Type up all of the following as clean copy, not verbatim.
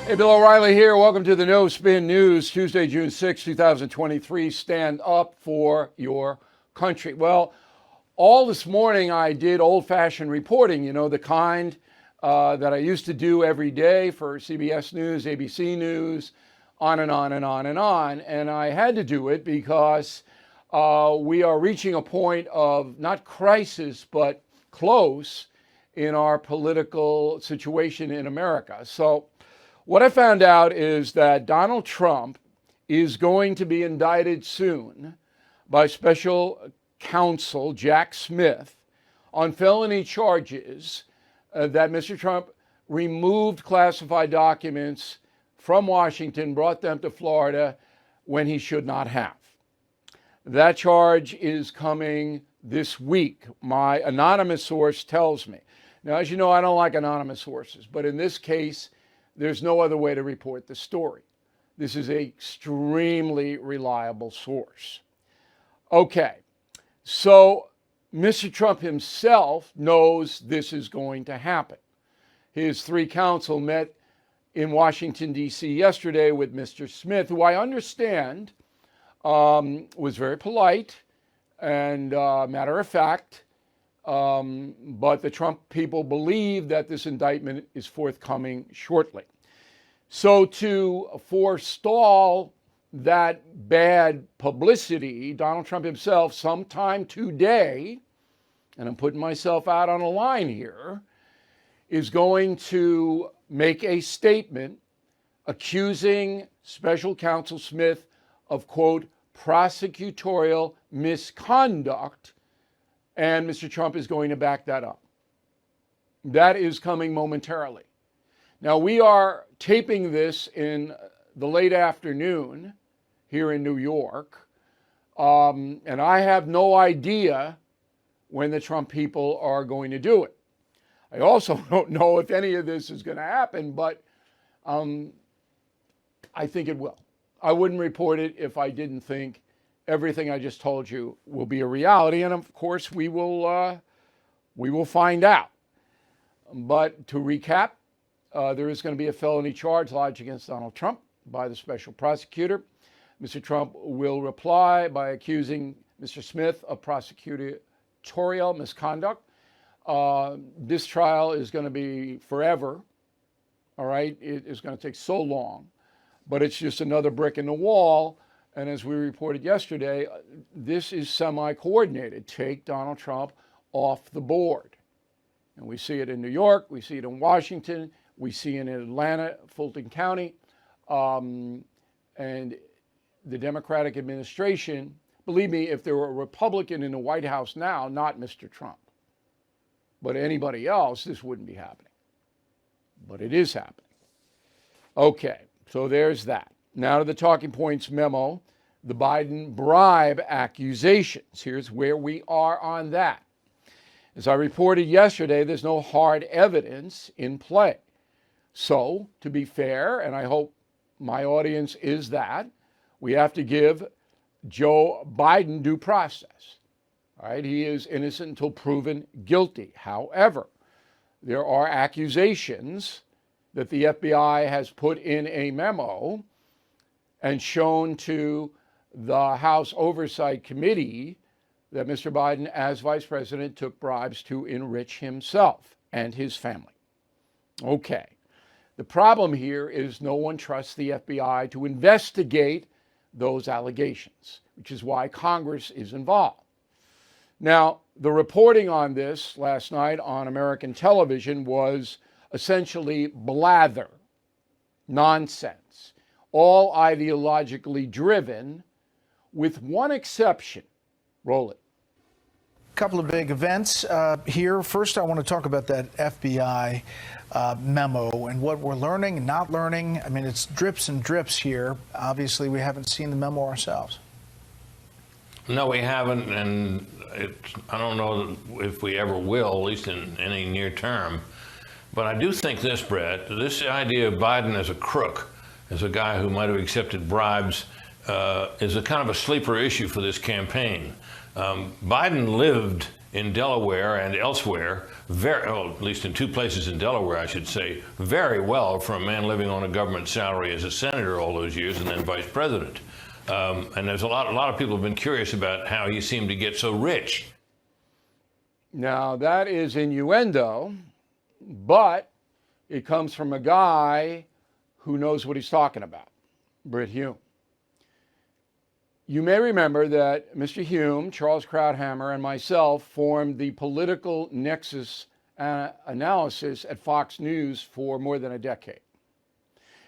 Hey, Bill O'Reilly here. Welcome to the No Spin News, Tuesday, June 6, 2023. Stand up for your country. Well, all this morning I did old-fashioned reporting, the kind that I used to do every day for CBS News, ABC News, on and on and on and on. And I had to do it because we are reaching a point of not crisis, but close in our political situation in America. So what I found out is that Donald Trump is going to be indicted soon by special counsel Jack Smith on felony charges that Mr. Trump removed classified documents from Washington, brought them to Florida when he should not have. That charge is coming this week, my anonymous source tells me. Now, as you know, I don't like anonymous sources, but in this case, there's no other way to report the story. This is an extremely reliable source. Okay, so Mr. Trump himself knows this is going to happen. His three counsel met in Washington, D.C. yesterday with Mr. Smith, who I understand was very polite and matter of fact, but the Trump people believe that this indictment is forthcoming shortly. So to forestall that bad publicity, Donald Trump himself sometime today, and I'm putting myself out on a line here, is going to make a statement accusing special counsel Smith of, quote, prosecutorial misconduct, and Mr. Trump is going to back that up. That is coming momentarily. Now, we are taping this in the late afternoon here in New York, and I have no idea when the Trump people are going to do it. I also don't know if any of this is going to happen, but I think it will. I wouldn't report it if I didn't think everything I just told you will be a reality, and of course we will find out. But to recap, there is going to be a felony charge lodged against Donald Trump by the special prosecutor. Mr. Trump will reply by accusing Mr. Smith of prosecutorial misconduct. This trial is going to be forever, all right? It is going to take so long, but it's just another brick in the wall. And as we reported yesterday, this is semi-coordinated. Take Donald Trump off the board. And we see it in New York, we see it in Washington, we see it in Atlanta, Fulton County, and the Democratic administration. Believe me, if there were a Republican in the White House now, not Mr. Trump, but anybody else, this wouldn't be happening. But it is happening. Okay, so there's that. Now to the talking points memo, the Biden bribe accusations. Here's where we are on that. As I reported yesterday, there's no hard evidence in play. So, to be fair, and I hope my audience is that, we have to give Joe Biden due process. All right, he is innocent until proven guilty. However, there are accusations that the FBI has put in a memo and shown to the House Oversight Committee that Mr. Biden, as vice president, took bribes to enrich himself and his family. Okay. The problem here is no one trusts the FBI to investigate those allegations, which is why Congress is involved. Now, the reporting on this last night on American television was essentially blather, nonsense, all ideologically driven, with one exception. Roll it. A couple of big events here. First, I want to talk about that FBI memo and what we're learning and not learning. I mean, it's drips and drips here. Obviously, we haven't seen the memo ourselves. No, we haven't, and I don't know if we ever will, at least in any near term. But I do think this, Brett, this idea of Biden as a crook, as a guy who might have accepted bribes, is a kind of a sleeper issue for this campaign. Biden lived in Delaware and elsewhere, at least in 2 places in Delaware, I should say, very well for a man living on a government salary as a senator all those years and then vice president. And there's a lot of people have been curious about how he seemed to get so rich. Now, that is innuendo, but it comes from a guy who knows what he's talking about, Brit Hume. You may remember that Mr. Hume, Charles Krauthammer, and myself formed the political nexus analysis at Fox News for more than a decade.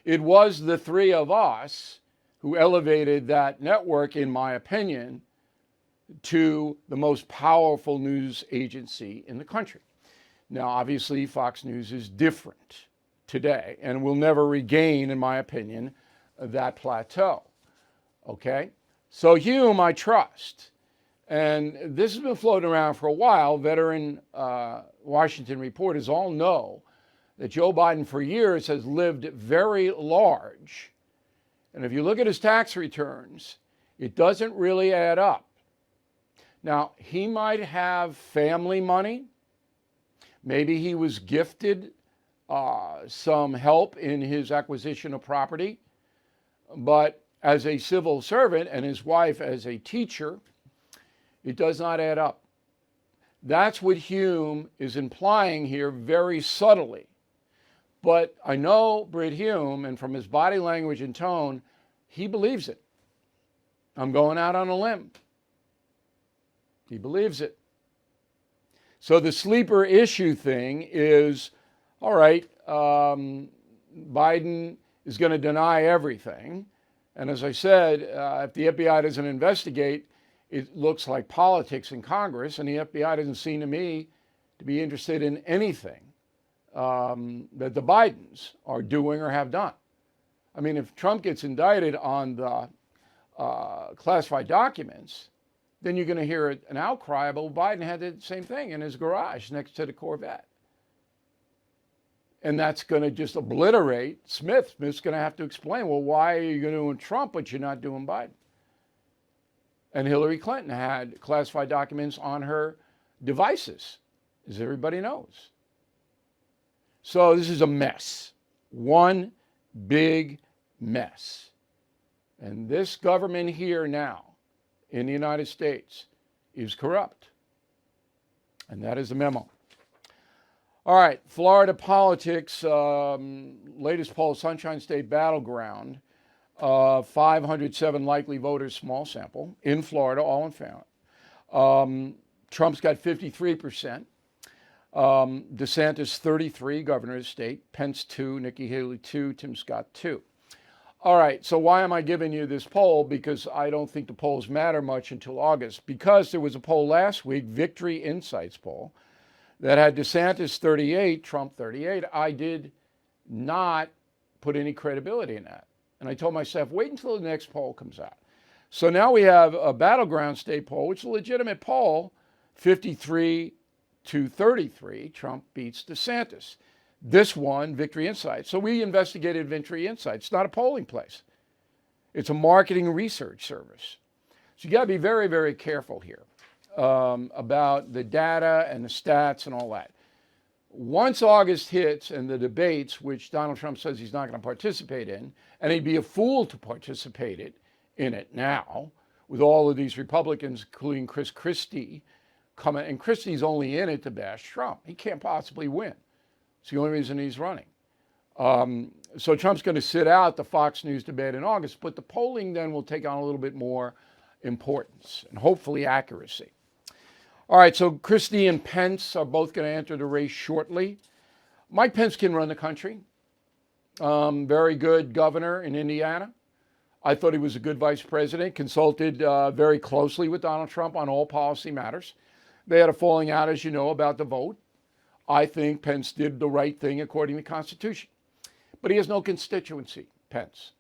It was the three of us who elevated that network, in my opinion, to the most powerful news agency in the country. Now, obviously, Fox News is different today and will never regain, in my opinion, that plateau. Okay? So Hume, I trust. And this has been floating around for a while. Veteran Washington reporters all know that Joe Biden for years has lived very large. And if you look at his tax returns, it doesn't really add up. Now, he might have family money. Maybe he was gifted some help in his acquisition of property. But as a civil servant and his wife as a teacher, it does not add up. That's what Hume is implying here very subtly. But I know Brit Hume, and from his body language and tone, he believes it. I'm going out on a limb. He believes it. So the sleeper issue thing is, all right, Biden is going to deny everything. And as I said, if the FBI doesn't investigate, it looks like politics in Congress, and the FBI doesn't seem to me to be interested in anything that the Bidens are doing or have done. I mean, if Trump gets indicted on the classified documents, then you're going to hear an outcry about Biden had the same thing in his garage next to the Corvette. And that's going to just obliterate Smith. Smith's going to have to explain, well, why are you doing Trump, but you're not doing Biden? And Hillary Clinton had classified documents on her devices, as everybody knows. So this is a mess. One big mess. And this government here now in the United States is corrupt. And that is the memo. All right, Florida politics, latest poll, Sunshine State Battleground, 507 likely voters, small sample, in Florida, all in favor. Trump's got 53%. DeSantis, 33, governor of the state. Pence, 2. Nikki Haley, 2. Tim Scott, 2. All right, so why am I giving you this poll? Because I don't think the polls matter much until August. Because there was a poll last week, Victory Insights poll, that had DeSantis 38, Trump 38. I did not put any credibility in that. And I told myself, wait until the next poll comes out. So now we have a battleground state poll, which is a legitimate poll, 53 to 33. Trump beats DeSantis. This one, Victory Insights. So we investigated Victory Insights. It's not a polling place. It's a marketing research service. So you got to be very, very careful here about the data and the stats and all that. Once August hits and the debates, which Donald Trump says he's not going to participate in, and he'd be a fool to participate in it now, with all of these Republicans, including Chris Christie, coming, and Christie's only in it to bash Trump. He can't possibly win. It's the only reason he's running. So Trump's going to sit out the Fox News debate in August, but the polling then will take on a little bit more importance and hopefully accuracy. All right, so Christie and Pence are both going to enter the race shortly. Mike Pence can run the country. Very good governor in Indiana. I thought he was a good vice president, consulted very closely with Donald Trump on all policy matters. They had a falling out, as you know, about the vote. I think Pence did the right thing according to the Constitution. But he has no constituency, Pence.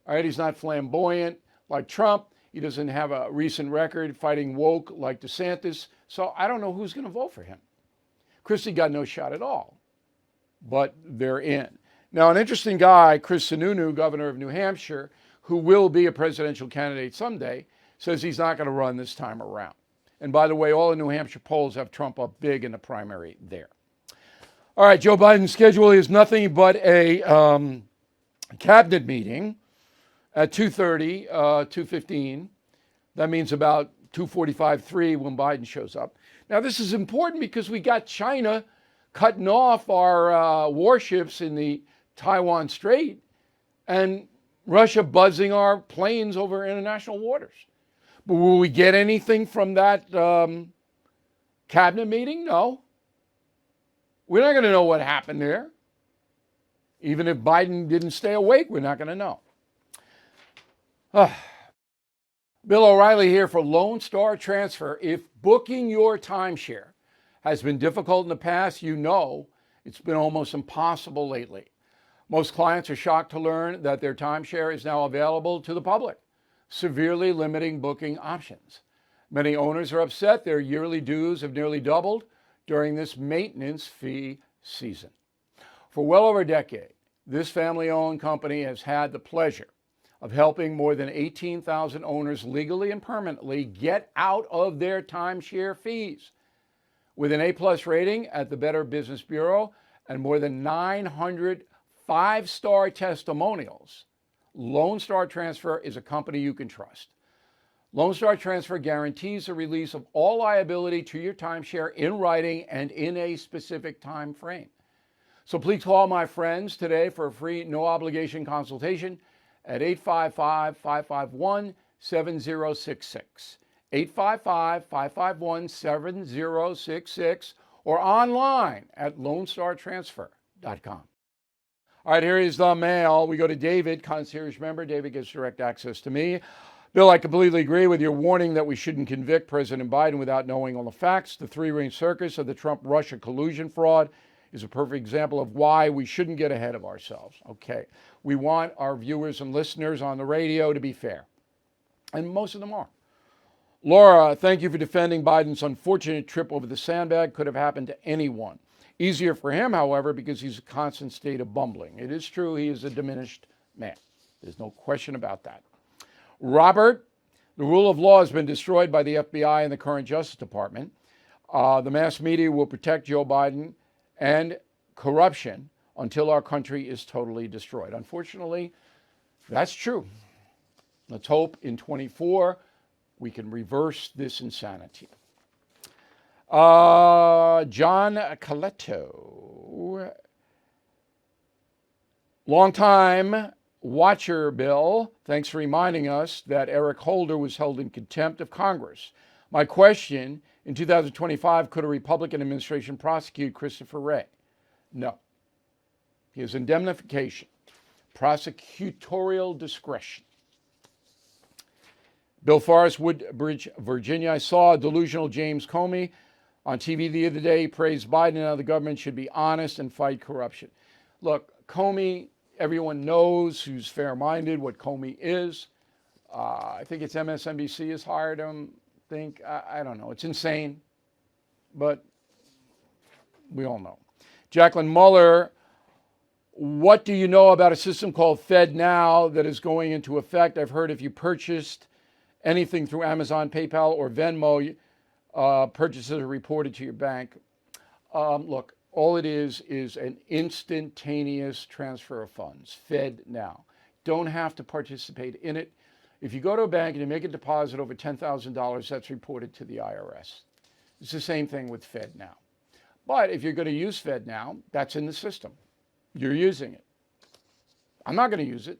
All right, he's not flamboyant like Trump. He doesn't have a recent record fighting woke like DeSantis. So I don't know who's going to vote for him. Christie got no shot at all, but they're in. Now, an interesting guy, Chris Sununu, governor of New Hampshire, who will be a presidential candidate someday, says he's not going to run this time around. And by the way, all the New Hampshire polls have Trump up big in the primary there. All right, Joe Biden's schedule is nothing but a cabinet meeting at 2:30, 2:15. That means about 2:45, 3 when Biden shows up. Now, this is important because we got China cutting off our warships in the Taiwan Strait and Russia buzzing our planes over international waters. But will we get anything from that cabinet meeting? No. We're not going to know what happened there. Even if Biden didn't stay awake, we're not going to know. Bill O'Reilly here for Lone Star Transfer. If booking your timeshare has been difficult in the past, you know it's been almost impossible lately. Most clients are shocked to learn that their timeshare is now available to the public, severely limiting booking options. Many owners are upset their yearly dues have nearly doubled during this maintenance fee season. For well over a decade, this family-owned company has had the pleasure of helping more than 18,000 owners legally and permanently get out of their timeshare fees. With an A+ rating at the Better Business Bureau and more than 900 five-star testimonials, Lone Star Transfer is a company you can trust. Lone Star Transfer guarantees the release of all liability to your timeshare in writing and in a specific time frame. So please call my friends today for a free, no-obligation consultation at 855-551-7066, 855-551-7066, or online at lonestartransfer.com. All right, here is the mail. We go to David, concierge member. David gets direct access to me. Bill, I completely agree with your warning that we shouldn't convict President Biden without knowing all the facts. The three-ring circus of the Trump-Russia collusion fraud is a perfect example of why we shouldn't get ahead of ourselves. Okay, we want our viewers and listeners on the radio to be fair, and most of them are. Laura, thank you for defending Biden's unfortunate trip over the sandbag. Could have happened to anyone. Easier for him, however, because he's a constant state of bumbling. It is true he is a diminished man. There's no question about that. Robert, the rule of law has been destroyed by the FBI and the current Justice Department. The mass media will protect Joe Biden and corruption until our country is totally destroyed. Unfortunately, that's true. Let's hope in 24 we can reverse this insanity. John Coletto, long-time watcher, Bill. Thanks for reminding us that Eric Holder was held in contempt of Congress. My question, in 2025, could a Republican administration prosecute Christopher Wray? No. He has indemnification, prosecutorial discretion. Bill Forrest, Woodbridge, Virginia. I saw delusional James Comey on TV the other day. He praised Biden and how the government should be honest and fight corruption. Look, Comey, everyone knows who's fair-minded what Comey is. I think it's MSNBC has hired him. I don't know. It's insane, but we all know. Jacqueline Muller, what do you know about a system called FedNow that is going into effect? I've heard if you purchased anything through Amazon, PayPal, or Venmo, purchases are reported to your bank. Look, all it is an instantaneous transfer of funds, FedNow. Don't have to participate in it. If you go to a bank and you make a deposit over $10,000, that's reported to the IRS. It's the same thing with FedNow. But if you're going to use FedNow, that's in the system. You're using it. I'm not going to use it.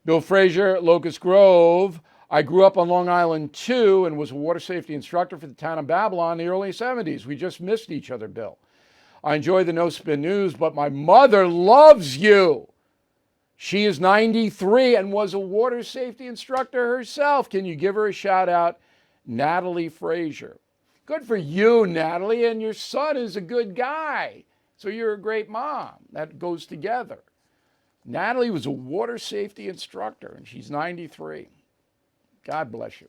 Bill Frazier, Locust Grove. I grew up on Long Island, too, and was a water safety instructor for the town of Babylon in the early 70s. We just missed each other, Bill. I enjoy the No Spin News, but my mother loves you. She is 93 and was a water safety instructor herself. Can you give her a shout out? Natalie Frazier. Good for you, Natalie, and your son is a good guy. So you're a great mom. That goes together. Natalie was a water safety instructor, and she's 93. God bless you.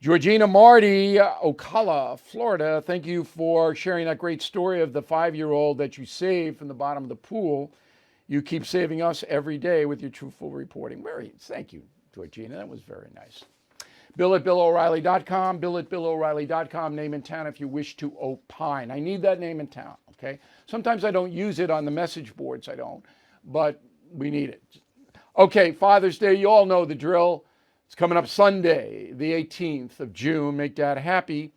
Georgina Marty, Ocala, Florida, thank you for sharing that great story of the 5-year-old that you saved from the bottom of the pool. You keep saving us every day with your truthful reporting. Thank you, Georgina. That was very nice. Bill at BillO'Reilly.com, Bill at BillO'Reilly.com, name in town if you wish to opine. I need that name in town, okay? Sometimes I don't use it on the message boards, I don't, but we need it. Okay, Father's Day, you all know the drill. It's coming up Sunday, the 18th of June. Make Dad happy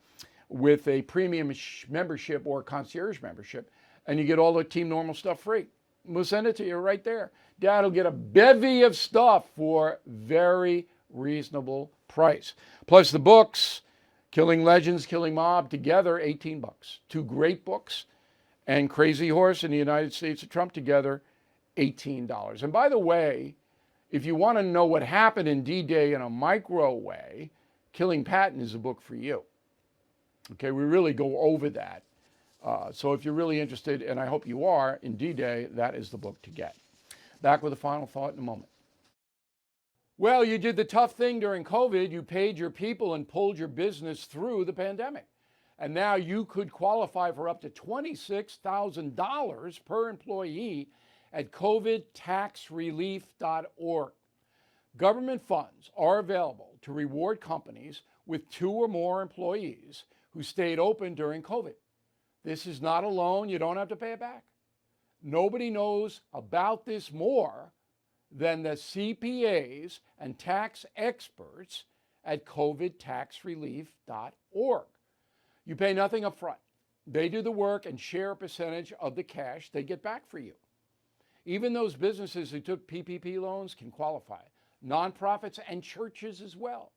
with a premium membership or concierge membership, and you get all the Team Normal stuff free. We'll send it to you right there. Dad will get a bevy of stuff for very reasonable price. Plus the books, Killing Legends, Killing Mob, together $18. Two great books. And Crazy Horse and the United States of Trump together, $18. And by the way, if you want to know what happened in D-Day in a micro way, Killing Patton is a book for you. Okay, we really go over that. So if you're really interested, and I hope you are, in D-Day, that is the book to get. Back with a final thought in a moment. Well, you did the tough thing during COVID. You paid your people and pulled your business through the pandemic. And now you could qualify for up to $26,000 per employee at covidtaxrelief.org. Government funds are available to reward companies with 2 or more employees who stayed open during COVID. This is not a loan. You don't have to pay it back. Nobody knows about this more than the CPAs and tax experts at covidtaxrelief.org. You pay nothing up front. They do the work and share a percentage of the cash they get back for you. Even those businesses who took PPP loans can qualify. Nonprofits and churches as well.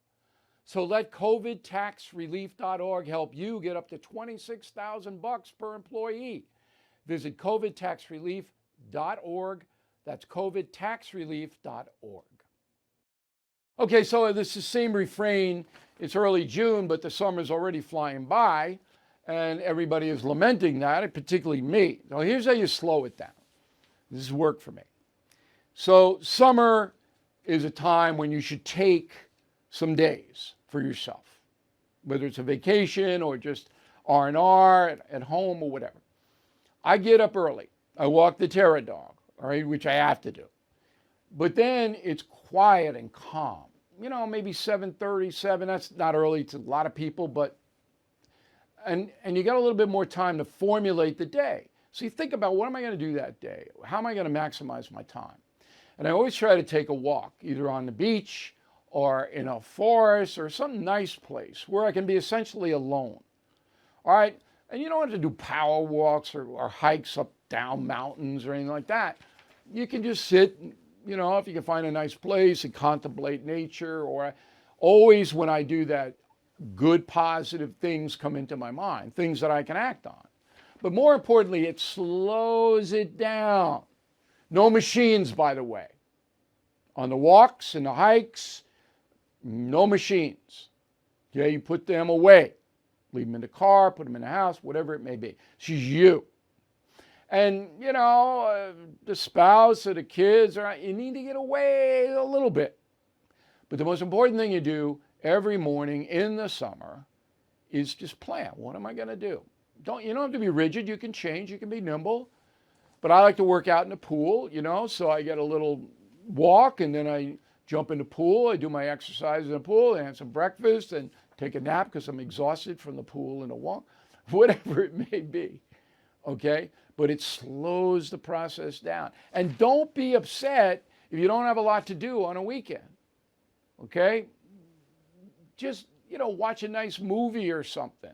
So let covidtaxrelief.org help you get up to $26,000 per employee. Visit covidtaxrelief.org. That's covidtaxrelief.org. Okay, so this is the same refrain. It's early June, but the summer's already flying by, and everybody is lamenting that, particularly me. Now, here's how you slow it down. This has worked for me. So summer is a time when you should take some days for yourself, whether it's a vacation or just R&R at home or whatever. I get up early. I walk the terror dog, all right, which I have to do. But then it's quiet and calm. You know, maybe 7:37. That's not early to a lot of people, but and you got a little bit more time to formulate the day. So you think about, what am I going to do that day? How am I going to maximize my time? And I always try to take a walk, either on the beach or in a forest or some nice place where I can be essentially alone. All right? And you don't have to do power walks or hikes up down mountains or anything like that. You can just sit, you know, if you can find a nice place and contemplate nature. Or always when I do that, good positive things come into my mind, things that I can act on. But more importantly, it slows it down. No machines, by the way. On the walks and the hikes, no machines. Okay, you put them away. Leave them in the car, put them in the house, whatever it may be. It's just you. And, you know, the spouse or the kids, you need to get away a little bit. But the most important thing you do every morning in the summer is just plan. What am I going to do? You don't have to be rigid. You can change. You can be nimble. But I like to work out in the pool, you know, so I get a little walk and then I jump in the pool. I do my exercise in the pool and have some breakfast and take a nap because I'm exhausted from the pool and the walk, whatever it may be, okay? But it slows the process down. And don't be upset if you don't have a lot to do on a weekend, okay? Just, you know, watch a nice movie or something.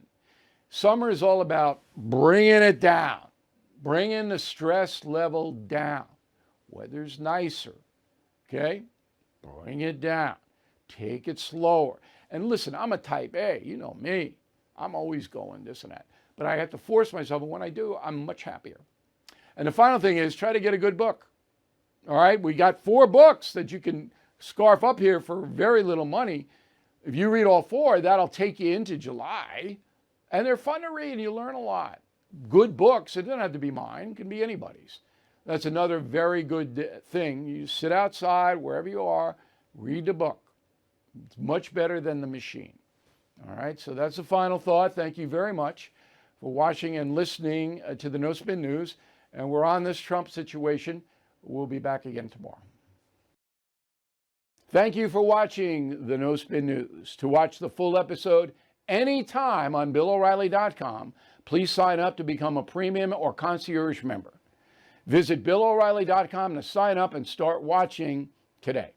Summer is all about bringing it down, bringing the stress level down. Weather's nicer, okay? Bring it down. Take it slower. And listen, I'm a type A, you know me. I'm always going this and that. But I have to force myself, and when I do, I'm much happier. And the final thing is, try to get a good book. All right? We got 4 books that you can scarf up here for very little money. If you read all 4, that'll take you into July. And they're fun to read, and you learn a lot. Good books, it doesn't have to be mine, it can be anybody's. That's another very good thing. You sit outside, wherever you are, read the book. It's much better than the machine. All right, so that's the final thought. Thank you very much for watching and listening to the No Spin News. And we're on this Trump situation. We'll be back again tomorrow. Thank you for watching the No Spin News. To watch the full episode anytime on BillO'Reilly.com, please sign up to become a premium or concierge member. Visit BillO'Reilly.com to sign up and start watching today.